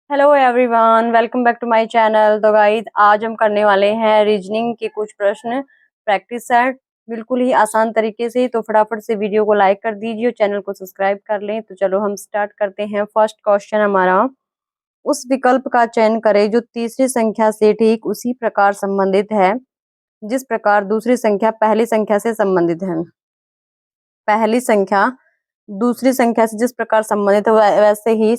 Hello everyone, welcome back to my channel. तो guys, आज हम करने वाले हैं रीजनिंग के कुछ प्रश्न प्रैक्टिस सेट बिल्कुल ही आसान तरीके से। तो फटाफट से वीडियो को लाइक कर दीजिए और चैनल को सब्सक्राइब कर लें। तो चलो हम स्टार्ट करते हैं। फर्स्ट क्वेश्चन हमारा, उस विकल्प का चयन करें जो तीसरी संख्या से ठीक उसी प्रकार संबंधित है जिस प्रकार दूसरी संख्या पहली संख्या से संबंधित है। पहली संख्या दूसरी संख्या से जिस प्रकार संबंधित है वैसे ही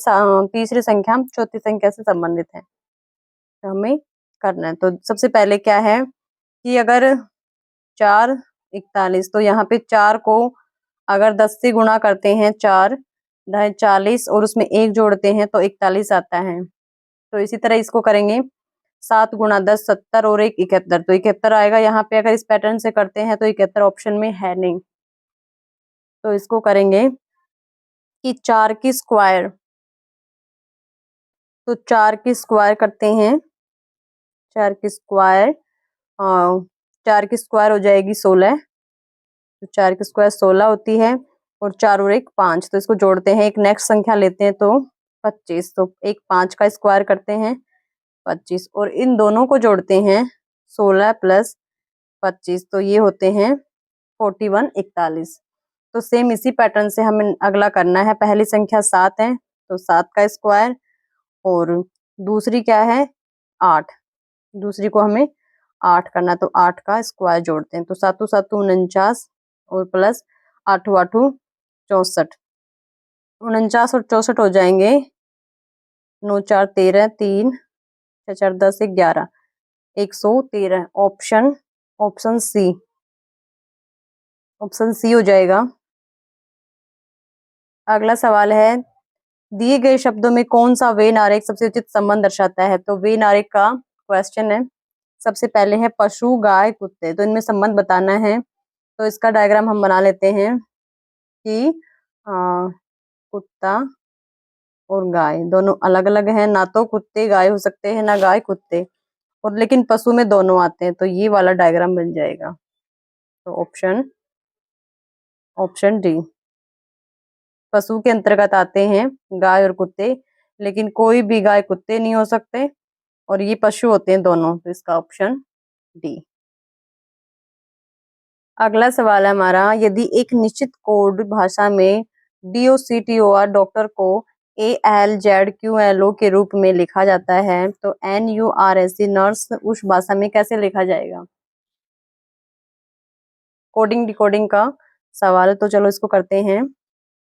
तीसरी संख्या चौथी संख्या से संबंधित है। तो हमें करना है। तो सबसे पहले क्या है कि अगर 4 41, तो यहाँ पे 4 को अगर 10 से गुणा करते हैं, 4 40 और उसमें 1 जोड़ते हैं तो 41 आता है। तो इसी तरह इसको करेंगे, 7 गुणा 10 70 और 1 71, तो 71 आएगा। यहाँ पे अगर इस पैटर्न से करते हैं तो 71 ऑप्शन में है नहीं। तो इसको करेंगे कि 4 की स्क्वायर, तो 4 की स्क्वायर करते हैं। 4 की स्क्वायर 4 की स्क्वायर हो जाएगी 16, तो 4 की स्क्वायर 16 होती है और 4 और 1 5, तो इसको जोड़ते हैं। एक नेक्स्ट संख्या लेते हैं तो 25, तो एक 5 का स्क्वायर करते हैं 25 और इन दोनों को जोड़ते हैं 16 प्लस 25, तो ये होते हैं 41 41। तो सेम इसी पैटर्न से हमें अगला करना है। पहली संख्या 7 है तो 7 का स्क्वायर और दूसरी क्या है 8, दूसरी को हमें 8 करना, तो 8 का स्क्वायर जोड़ते हैं। तो 7 7 49 और प्लस 8 8 64, 49 और 64 हो जाएंगे। 9 4 13, 3 6 4 10 11, 113। Option option C option C हो जाएगा। अगला सवाल है, दिए गए शब्दों में कौन सा वे नारेक सबसे उचित संबंध दर्शाता है। तो वे नारेक का क्वेश्चन है। सबसे पहले है पशु गाय कुत्ते, तो इनमें संबंध बताना है। तो इसका डायग्राम हम बना लेते हैं कि कुत्ता और गाय दोनों अलग अलग हैं, ना तो कुत्ते गाय हो सकते हैं ना गाय कुत्ते, और लेकिन पशु में दोनों आते हैं, तो ये वाला डायग्राम बन जाएगा। तो ऑप्शन ऑप्शन डी, पशु के अंतर्गत आते हैं गाय और कुत्ते, लेकिन कोई भी गाय कुत्ते नहीं हो सकते और ये पशु होते हैं दोनों, तो इसका ऑप्शन डी। अगला सवाल है हमारा, यदि एक निश्चित कोड भाषा में DOCTOR डॉक्टर को ALZQLO के रूप में लिखा जाता है तो NURSE नर्स उस भाषा में कैसे लिखा जाएगा। कोडिंग डिकोडिंग का सवाल है, तो चलो इसको करते हैं।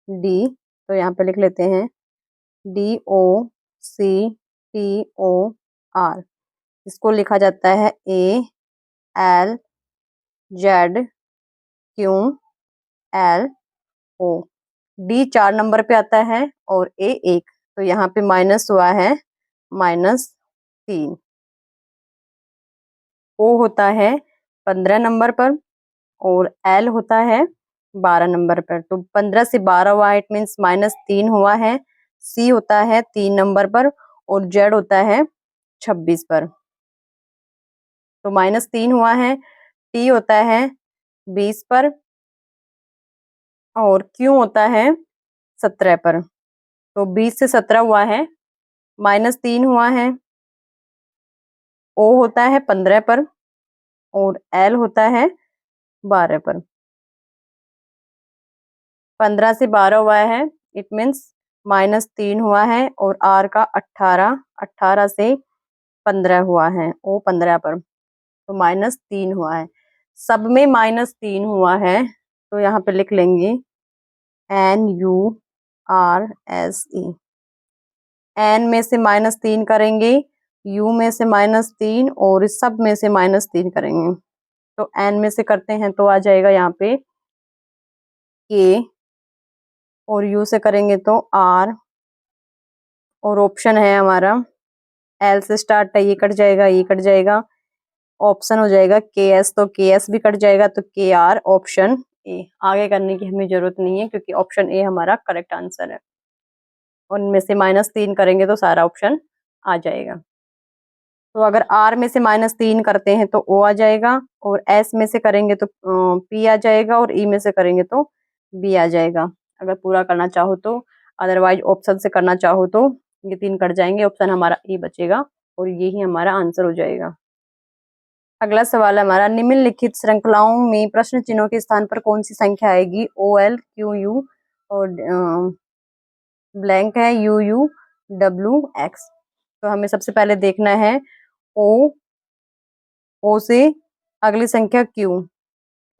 डी, तो यहाँ पे लिख लेते हैं DOCTOR, इसको लिखा जाता है ALZQLO। डी 4 नंबर पे आता है और ए 1, तो यहाँ पे माइनस हुआ है -3। ओ होता है 15 नंबर पर और एल होता है 12 नंबर पर, तो 15 से 12 हुआ, इट मीन्स -3 हुआ है। सी होता है 3 नंबर पर और जेड होता है 26 पर, तो -3 हुआ है। टी होता है 20 पर और क्यू होता है 17 पर, तो 20 से 17 हुआ है, -3 हुआ है। ओ होता है 15 पर और एल होता है 12 पर, 15 से 12 हुआ है, इट मीन्स -3 हुआ है और आर का 18 से 15 हुआ है, ओ 15 पर, तो -3 हुआ है। सब में -3 हुआ है, तो यहाँ पे लिख लेंगे NURSE। एन में से -3 करेंगे, यू में से -3 और इस सब में से -3 करेंगे, तो एन में से करते हैं तो आ जाएगा यहाँ पे के, और यू से करेंगे तो आर, और ऑप्शन है हमारा एल से स्टार्ट है, ये कट जाएगा ये कट जाएगा, ऑप्शन हो जाएगा KS, तो KS भी कट जाएगा, तो KR ऑप्शन ए। आगे करने की हमें जरूरत नहीं है क्योंकि ऑप्शन ए हमारा करेक्ट आंसर है। और इनमें से -3 करेंगे तो सारा ऑप्शन आ जाएगा। तो अगर आर में से -3 करते हैं तो ओ आ जाएगा, और एस में से करेंगे तो पी आ जाएगा, और ई में से करेंगे तो बी आ जाएगा अगर पूरा करना चाहो तो। अदरवाइज ऑप्शन से करना चाहो तो ये 3 कट जाएंगे, ऑप्शन हमारा ए बचेगा और यही हमारा आंसर हो जाएगा। अगला सवाल है हमारा, निम्नलिखित श्रृंखलाओं में प्रश्न चिन्हों के स्थान पर कौन सी संख्या आएगी? OL QU और ब्लैंक है UUWX। तो हमें सबसे पहले देखना है O से अगली संख्या Q,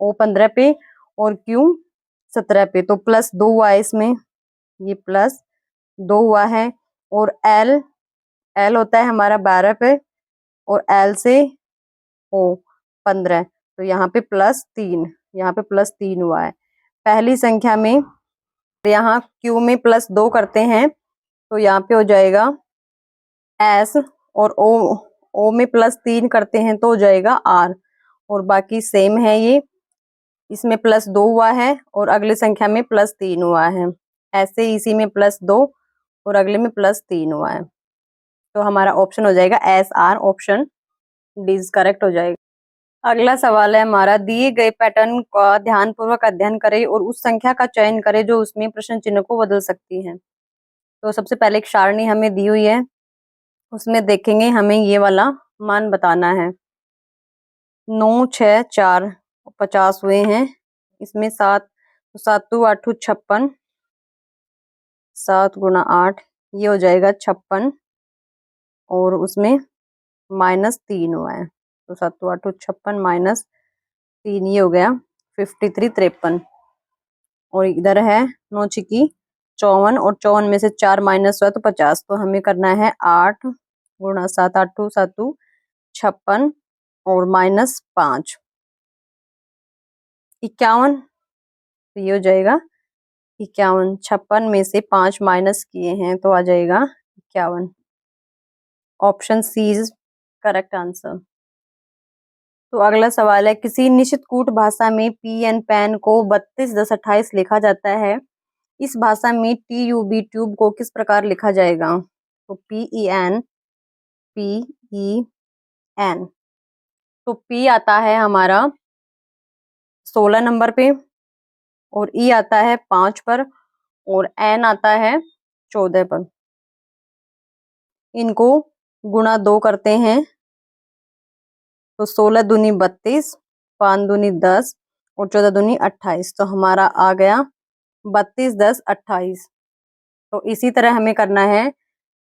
O 15 पे और Q 17 पे, तो +2 हुआ है इसमें, ये +2 हुआ है। और L होता है हमारा 12 पे और L से O 15, तो यहाँ पे +3, यहाँ पे +3 हुआ है पहली संख्या में। यहाँ Q में +2 करते हैं तो यहाँ पे हो जाएगा S, और O में +3 करते हैं तो हो जाएगा R, और बाकी सेम है ये, इसमें +2 हुआ है और अगली संख्या में +3 हुआ है, ऐसे इसी में +2 और अगले में +3 हुआ है, तो हमारा ऑप्शन हो जाएगा SR, ऑप्शन डी करेक्ट हो जाएगा। अगला सवाल है हमारा, दिए गए पैटर्न का ध्यानपूर्वक अध्ययन करें और उस संख्या का चयन करें जो उसमें प्रश्न चिन्ह को बदल सकती है। तो सबसे पहले एक सारणी हमें दी हुई है, उसमें देखेंगे हमें ये वाला मान बताना है। 9 6 4 50 हुए हैं, इसमें 7 7 8 56, 7 × 8 ये हो जाएगा 56, और उसमें -3 हुआ है, तो 7 8 56 -3 ये हो गया 53 53, और इधर है 9 6 54, और 54 में से 4 माइनस हुआ तो 50, तो हमें करना है 8 × 7 8 7 56 और -5 51, तो ये हो जाएगा 51। 56 में से 5 माइनस किए हैं तो आ जाएगा 51, option C is correct answer. तो अगला सवाल है, किसी निश्चित कूट भाषा में PN पेन को 32 10 28 लिखा जाता है, इस भाषा में TUB ट्यूब को किस प्रकार लिखा जाएगा? तो PEN, तो P आता है हमारा 16 नंबर पे, और E आता है 5 पर, और N आता है 14 पर। इनको गुणा 2 करते हैं तो 16 दूनी 32, 5 दूनी 10 और 14 दूनी 28, तो हमारा आ गया 32 10 28। तो इसी तरह हमें करना है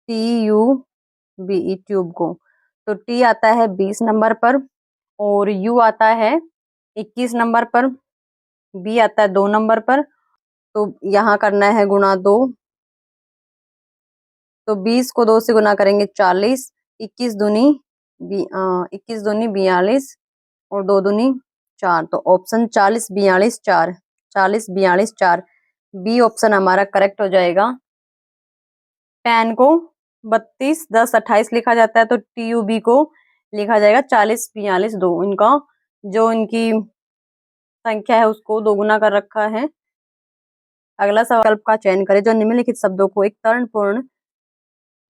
TUBE ट्यूब को, तो T आता है 20 नंबर पर, और U आता है 21 नंबर पर, B आता है 2 नंबर पर, तो यहाँ करना है गुणा 2, तो 20 को 2 से गुना करेंगे 40, 21 दूनी 42 और 2 दूनी 4, तो ऑप्शन 40 42 4, 40 42 4 बी ऑप्शन हमारा करेक्ट हो जाएगा। पेन को 32 10 28 लिखा जाता है, तो TUB को लिखा जाएगा 40 42 2, इनका जो इनकी संख्या है उसको दोगुना कर रखा है। अगला सवाल, विकल्प का चयन करें जो निम्नलिखित शब्दों को एक तर्कपूर्ण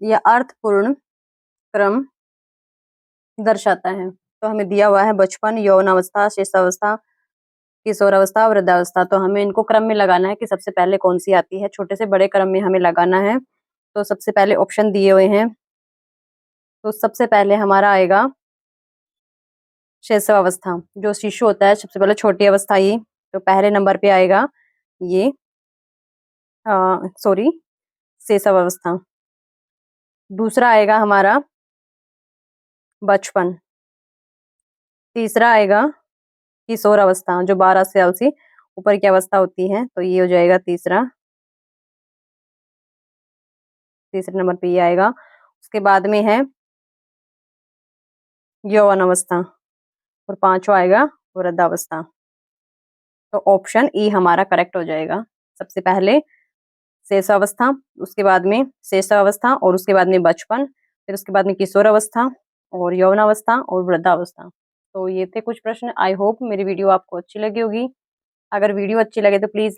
या अर्थपूर्ण क्रम दर्शाता है। तो हमें दिया हुआ है बचपन, यौवन अवस्था, शिशुअवस्था, किशोरावस्था, वृद्धावस्था, तो हमें इनको क्रम में लगाना है कि सबसे पहले कौन सी आती है, छोटे से बड़े क्रम में हमें लगाना है। तो सबसे पहले ऑप्शन दिए हुए हैं, तो सबसे पहले हमारा आएगा शिशुअवस्था, जो शिशु होता है सबसे पहले छोटी अवस्था ये, तो पहले नंबर पे आएगा ये शिशुअवस्था। दूसरा आएगा हमारा बचपन, तीसरा आएगा किशोर अवस्था, जो 12 साल से ऊपर की अवस्था होती है, तो ये हो जाएगा तीसरे नंबर पे ये आएगा। उसके बाद में है यौवन अवस्था, और 5वां आएगा वृद्धावस्था, तो ऑप्शन ई हमारा करेक्ट हो जाएगा। सबसे पहले शिशुअवस्था, उसके बाद में शिशुअवस्था, और उसके बाद में बचपन, फिर उसके बाद में किशोर अवस्था और यौवन अवस्था और वृद्धावस्था। तो ये थे कुछ प्रश्न। आई होप मेरी वीडियो आपको अच्छी लगी होगी। अगर वीडियो अच्छी लगे तो प्लीज